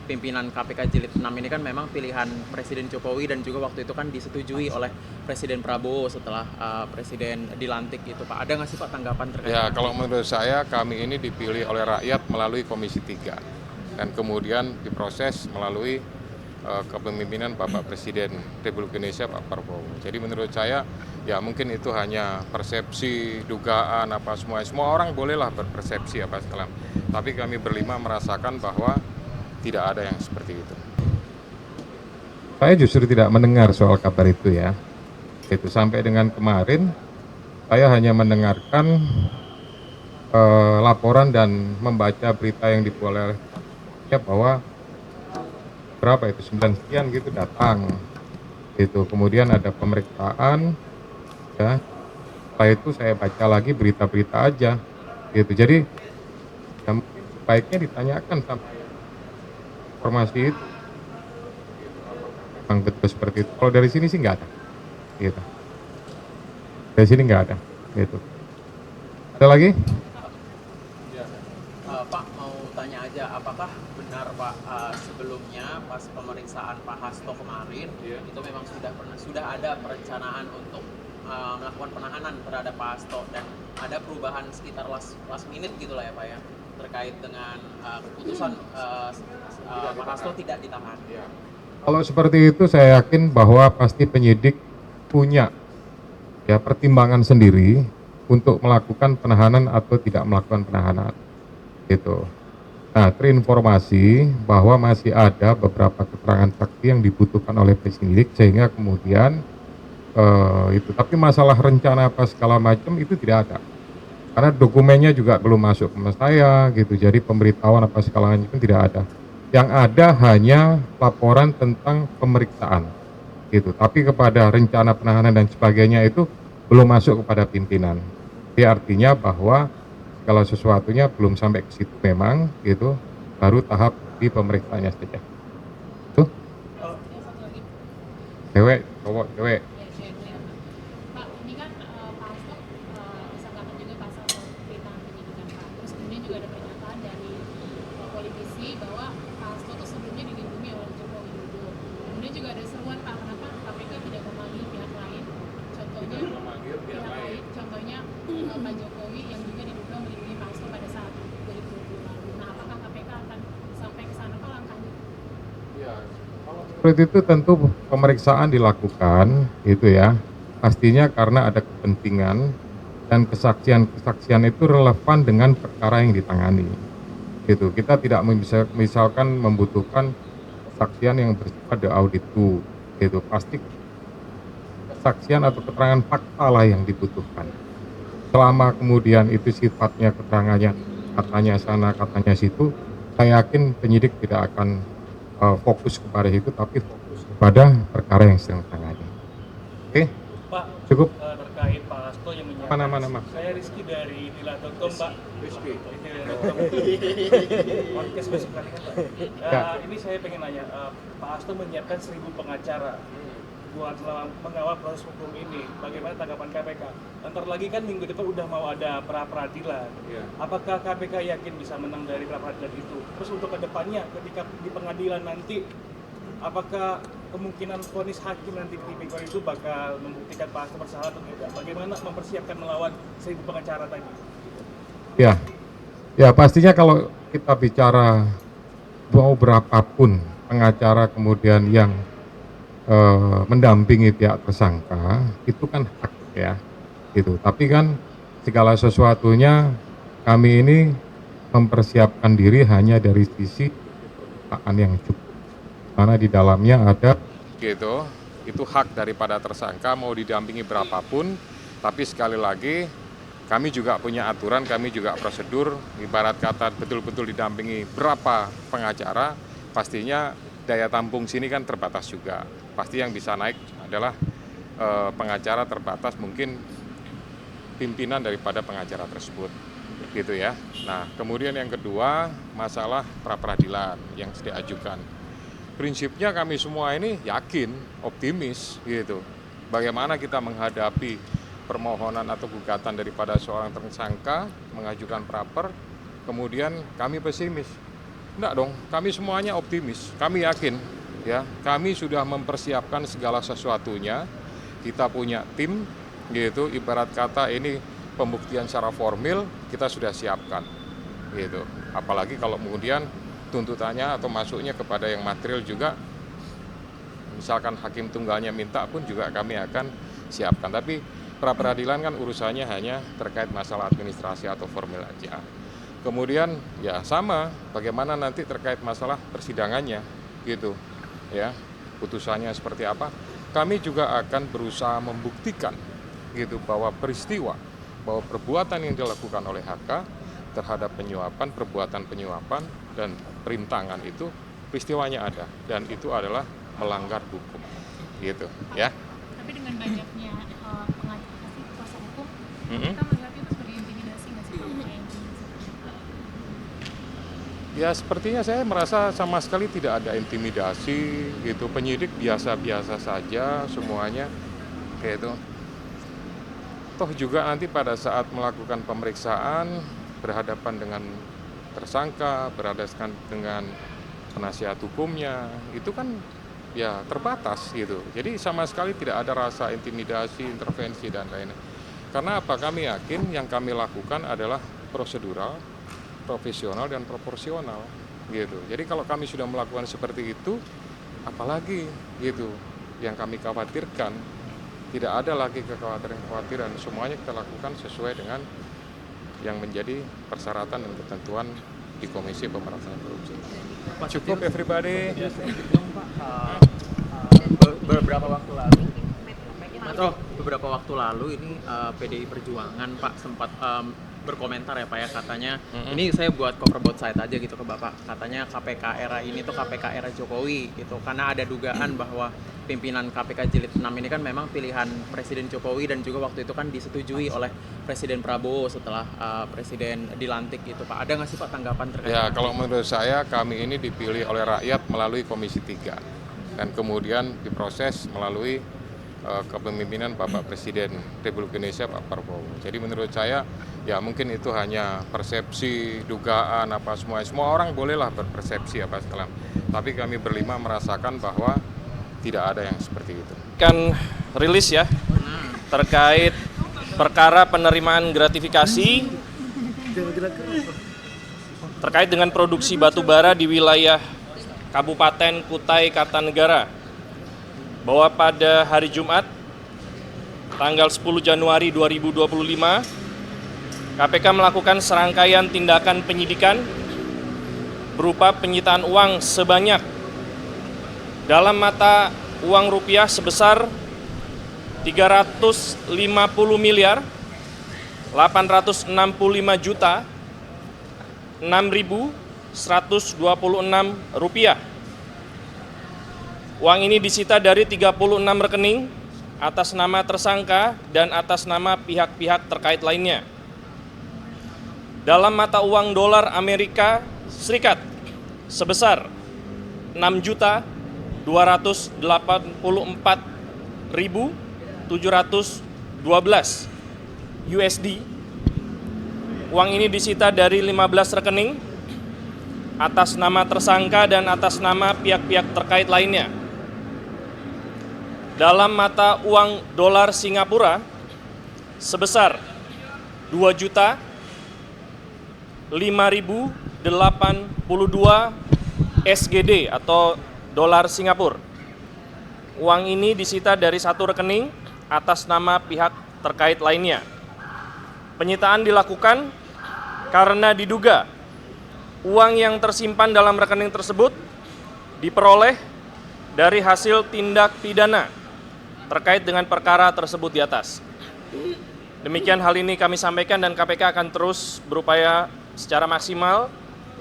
pimpinan KPK Jilid 6 ini kan memang pilihan Presiden Jokowi dan juga waktu itu kan disetujui oleh Presiden Prabowo setelah Presiden dilantik itu Pak. Ada nggak sih Pak tanggapan terkait Ya, hal kalau itu? menurut saya kami ini dipilih oleh rakyat melalui Komisi 3 dan kemudian diproses melalui kepemimpinan Bapak Presiden Republik Indonesia Pak Prabowo. Jadi menurut saya ya mungkin itu hanya persepsi, dugaan apa semua orang bolehlah berpersepsi apa segala. Tapi kami berlima merasakan bahwa tidak ada yang seperti itu. Saya justru tidak mendengar soal kabar itu ya. Itu sampai dengan kemarin saya hanya mendengarkan laporan dan membaca berita yang dibuat oleh bahwa berapa itu 9 sekian gitu datang itu kemudian ada pemeriksaan ya setelah itu saya baca lagi berita-berita aja gitu jadi ya mungkin sebaiknya ditanyakan sampai informasi itu memang betul seperti itu. Kalau dari sini sih nggak ada gitu, dari sini nggak ada gitu. Ada lagi? Ya. Pak mau tanya aja, apakah benar Pak sebelumnya pas pemeriksaan Pak Hasto kemarin itu memang sudah ada perencanaan untuk melakukan penahanan terhadap Pak Hasto dan ada perubahan sekitar last minute gitulah ya Pak ya terkait dengan keputusan Pak Hasto tidak ditahan. Kalau seperti itu saya yakin bahwa pasti penyidik punya ya pertimbangan sendiri untuk melakukan penahanan atau tidak melakukan penahanan gitu. Nah, terinformasi bahwa masih ada beberapa keterangan saksi yang dibutuhkan oleh penyidik sehingga kemudian itu. Tapi masalah rencana apa segala macam itu tidak ada. Karena dokumennya juga belum masuk ke saya gitu. Jadi pemberitahuan apa segala macam tidak ada. Yang ada hanya laporan tentang pemeriksaan gitu. Tapi kepada rencana penahanan dan sebagainya itu belum masuk kepada pimpinan. Jadi artinya bahwa segala sesuatunya belum sampai ke situ memang gitu, baru tahap di pemeriksaannya saja. Tuh, cewek, cowok, cewek. Pak, ini kan Pak Hasto disangkakan juga pasal perintangan penyidikan Pak. Terus kemudian juga ada pernyataan dari politisi bahwa Pak Hasto itu sebelumnya dilindungi oleh Joko Widodo. Kemudian juga ada seruan Pak, kenapa KPK tidak memanggil pihak lain? Contohnya pihak lain, contohnya Pak Jokowi yang juga diduga melindungi Pak Hasto pada saat 2020 lalu. Nah, apakah KPK akan sampai ke sana Pak langkahnya? Seperti itu tentu pemeriksaan dilakukan itu ya. Pastinya karena ada kepentingan dan kesaksian-kesaksian itu relevan dengan perkara yang ditangani. Gitu. Kita tidak misalkan membutuhkan kesaksian yang bersifat the audit to gitu. Pasti kesaksian atau keterangan fakta lah yang dibutuhkan. Selama kemudian itu sifatnya keterangannya katanya sana katanya situ, saya yakin penyidik tidak akan fokus kepada itu tapi fokus kepada perkara yang sedang ditangani. Oke, Pak, cukup. terkait Pak Hasto yang menyiapkan. Nama. Saya Rizky dari Nila.com Pak. Rizky. Podcast besok kali kan Pak. Ya. Ini saya pengen nanya, Pak Hasto menyiapkan 1.000 pengacara buat mengawal proses hukum ini. Bagaimana tanggapan KPK? Ntar lagi kan minggu depan udah mau ada pra-peradilan. Apakah KPK yakin bisa menang dari pra-peradilan itu? Terus untuk kedepannya ketika di pengadilan nanti, apakah kemungkinan vonis hakim nanti di Tipikor itu bakal membuktikan Pak Hasto bersalah atau tidak? Bagaimana mempersiapkan melawan 1.000 pengacara tadi? Ya pastinya kalau kita bicara mau berapapun pengacara kemudian yang mendampingi pihak tersangka itu kan hak ya gitu. Tapi kan segala sesuatunya kami ini mempersiapkan diri hanya dari sisi kepekaan yang cukup. Karena di dalamnya ada gitu, itu hak daripada tersangka mau didampingi berapapun, tapi sekali lagi kami juga punya aturan, kami juga prosedur, ibarat kata betul-betul didampingi berapa pengacara, pastinya daya tampung sini kan terbatas juga. Pasti yang bisa naik adalah pengacara terbatas, mungkin pimpinan daripada pengacara tersebut gitu ya. Nah kemudian yang kedua masalah pra-peradilan yang diajukan. Prinsipnya kami semua ini yakin, optimis gitu. Bagaimana kita menghadapi permohonan atau gugatan daripada seorang tersangka mengajukan praper, kemudian kami pesimis Enggak dong, kami semuanya optimis. Kami yakin, ya, kami sudah mempersiapkan segala sesuatunya. Kita punya tim, gitu. Ibarat kata ini pembuktian secara formil kita sudah siapkan, gitu. Apalagi kalau kemudian tuntutannya atau masuknya kepada yang material juga, misalkan hakim tunggalnya minta pun juga kami akan siapkan. Tapi pra peradilan kan urusannya hanya terkait masalah administrasi atau formil aja. Kemudian ya sama, bagaimana nanti terkait masalah persidangannya, gitu, ya, putusannya seperti apa. Kami juga akan berusaha membuktikan, gitu, bahwa peristiwa, bahwa perbuatan yang dilakukan oleh HK terhadap penyuapan, perbuatan penyuapan dan perintangan itu peristiwanya ada dan itu adalah melanggar hukum, gitu, ya. Tapi dengan banyaknya kuasa hukum, kita melihatnya itu sebagai intimidasi nggak sih Pak? Ya sepertinya saya merasa sama sekali tidak ada intimidasi, gitu. Penyidik biasa-biasa saja semuanya, gitu. Toh juga nanti pada saat melakukan pemeriksaan berhadapan dengan tersangka, berhadapan dengan penasihat hukumnya, itu kan ya terbatas, gitu. Jadi sama sekali tidak ada rasa intimidasi, intervensi dan lain-lain. Karena apa? Kami yakin yang kami lakukan adalah prosedural, profesional dan proporsional, gitu. Jadi kalau kami sudah melakukan seperti itu, apalagi, gitu, yang kami khawatirkan. Tidak ada lagi kekhawatiran, semuanya kita lakukan sesuai dengan yang menjadi persyaratan dan ketentuan di Komisi Pemberantasan Korupsi. Cukup everybody. Beberapa waktu lalu ini PDI Perjuangan Pak sempat berkomentar ya Pak ya, katanya ini saya buat cover both side aja gitu ke Bapak, katanya KPK era ini tuh KPK era Jokowi gitu, karena ada dugaan bahwa pimpinan KPK jilid 6 ini kan memang pilihan Presiden Jokowi dan juga waktu itu kan disetujui oleh Presiden Prabowo setelah Presiden dilantik gitu Pak. Ada nggak sih Pak tanggapan terkait? Ya kalau menurut saya kami ini dipilih oleh rakyat melalui Komisi 3 dan kemudian diproses melalui kepemimpinan Bapak Presiden Republik Indonesia Pak Prabowo. Jadi menurut saya ya mungkin itu hanya persepsi, dugaan apa semua orang bolehlah berpersepsi apa segala. Tapi kami berlima merasakan bahwa tidak ada yang seperti itu. Kan rilis ya terkait perkara penerimaan gratifikasi terkait dengan produksi batu bara di wilayah Kabupaten Kutai Kartanegara, bahwa pada hari Jumat tanggal 10 Januari 2025 KPK melakukan serangkaian tindakan penyidikan berupa penyitaan uang sebanyak dalam mata uang rupiah sebesar 350 miliar 865 juta 6.126 rupiah. Uang ini disita dari 36 rekening atas nama tersangka dan atas nama pihak-pihak terkait lainnya. Dalam mata uang dolar Amerika Serikat sebesar 6.284.712 USD. Uang ini disita dari 15 rekening atas nama tersangka dan atas nama pihak-pihak terkait lainnya. Dalam mata uang dolar Singapura sebesar 2.5.082 SGD atau dolar Singapura. Uang ini disita dari satu rekening atas nama pihak terkait lainnya. Penyitaan dilakukan karena diduga uang yang tersimpan dalam rekening tersebut diperoleh dari hasil tindak pidana terkait dengan perkara tersebut di atas. Demikian hal ini kami sampaikan dan KPK akan terus berupaya secara maksimal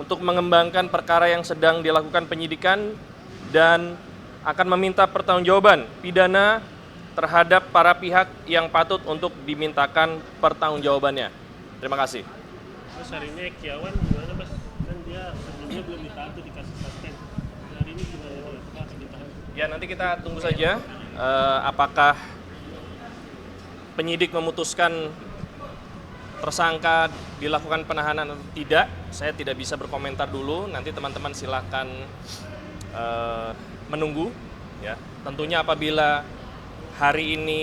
untuk mengembangkan perkara yang sedang dilakukan penyidikan dan akan meminta pertanggungjawaban pidana terhadap para pihak yang patut untuk dimintakan pertanggungjawabannya. Terima kasih. Mas, hari ini Kiawan gimana Mas? Kan dia sebelumnya belum ditahan tuh dikasih suspend. Hari ini gimana dia? Apakah akan ditahan? Ya nanti kita tunggu saja apakah penyidik memutuskan tersangka dilakukan penahanan atau tidak. saya tidak bisa berkomentar dulu. Nanti teman-teman silakan menunggu. Ya, tentunya apabila hari ini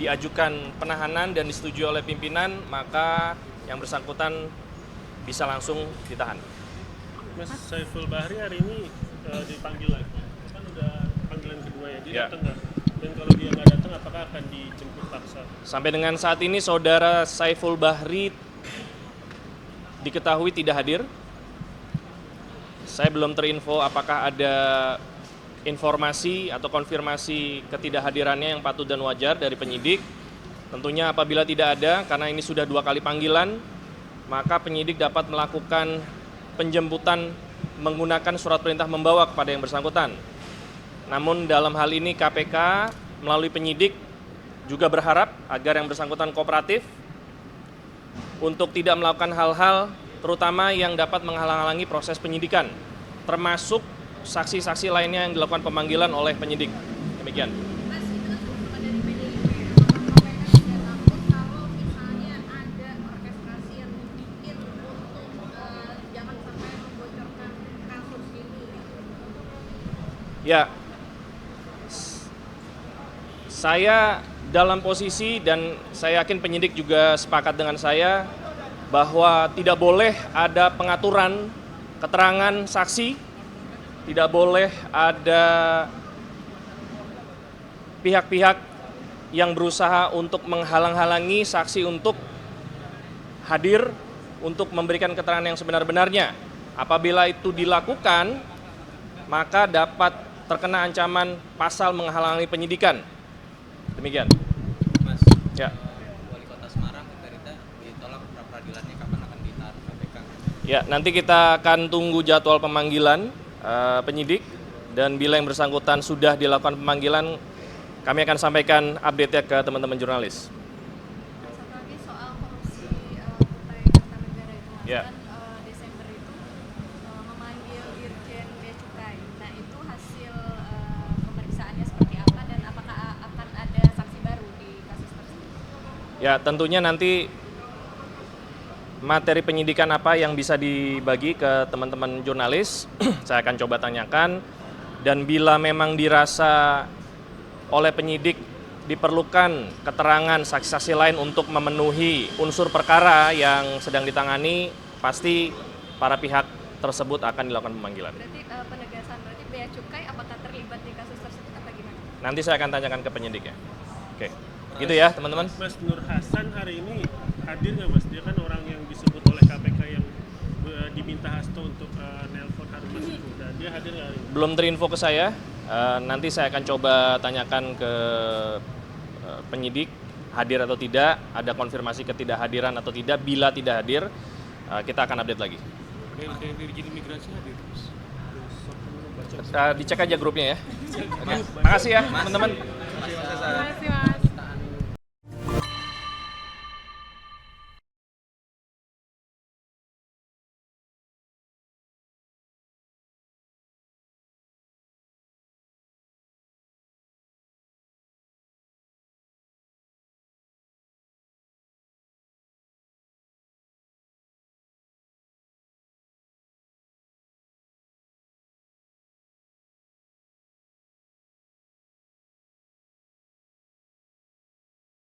diajukan penahanan dan disetujui oleh pimpinan, maka yang bersangkutan bisa langsung ditahan. Mas Saiful Bahri hari ini dipanggil lagi. Kan udah panggilan kedua ya, dia Ya. datang nggak? Dan kalau dia nggak datang, apakah akan dijemput paksa? Sampai dengan saat ini saudara Saiful Bahri diketahui tidak hadir. Saya belum terinfo apakah ada informasi atau konfirmasi ketidakhadirannya yang patut dan wajar dari penyidik. Tentunya apabila tidak ada, karena ini sudah 2 kali panggilan, maka penyidik dapat melakukan penjemputan menggunakan surat perintah membawa kepada yang bersangkutan. Namun dalam hal ini KPK melalui penyidik juga berharap agar yang bersangkutan kooperatif untuk tidak melakukan hal-hal terutama yang dapat menghalang-halangi proses penyidikan, termasuk saksi-saksi lainnya yang dilakukan pemanggilan oleh penyidik. Demikian. Mas, itu kan sama dari PDIP. Apakah mereka tidak takut kalau misalnya ada orkestrasi yang dibikin untuk jangan sampai membocorkan kasus ini? Ya, saya dalam posisi dan saya yakin penyidik juga sepakat dengan saya bahwa tidak boleh ada pengaturan keterangan saksi, tidak boleh ada pihak-pihak yang berusaha untuk menghalang-halangi saksi untuk hadir untuk memberikan keterangan yang sebenar-benarnya. Apabila itu dilakukan, maka dapat terkena ancaman pasal menghalangi penyidikan. Demikian. Mas, Ya. Wali Kota Semarang berita ditolak pra-peradilannya kapan akan ditahan KPK? Ya, nanti kita akan tunggu jadwal pemanggilan penyidik dan bila yang bersangkutan sudah dilakukan pemanggilan, kami akan sampaikan update-nya ke teman-teman jurnalis. Satu lagi soal korupsi Kutai Kartanegara itu, Mas. Ya. Kan Desember itu memanggil Dirjen Bea Cukai. Nah, itu hasil pemeriksaannya seperti apa dan apakah akan ada saksi baru di kasus tersebut? Ya, tentunya nanti materi penyidikan apa yang bisa dibagi ke teman-teman jurnalis, saya akan coba tanyakan. Dan bila memang dirasa oleh penyidik diperlukan keterangan saksi-saksi lain untuk memenuhi unsur perkara yang sedang ditangani, pasti para pihak tersebut akan dilakukan pemanggilan. Berarti penegasan, berarti Bea Cukai apakah terlibat di kasus tersebut atau gimana? Nanti saya akan tanyakan ke penyidik ya. Oke, gitu ya teman-teman. Mas Nur Hasan hari ini hadir nggak Mas? Dia kan orang yang disebut oleh KPK yang diminta Hasto untuk nelpon Harun Masiku. Dan dia hadir nggak hari ini? Belum terinfo ke saya, nanti saya akan coba tanyakan ke penyidik hadir atau tidak, ada konfirmasi ketidakhadiran atau tidak. Bila tidak hadir, kita akan update lagi. Dirjen Imigrasi hadir. Dicek aja grupnya ya. Oke. Makasih ya teman-teman. Terima kasih, Mas.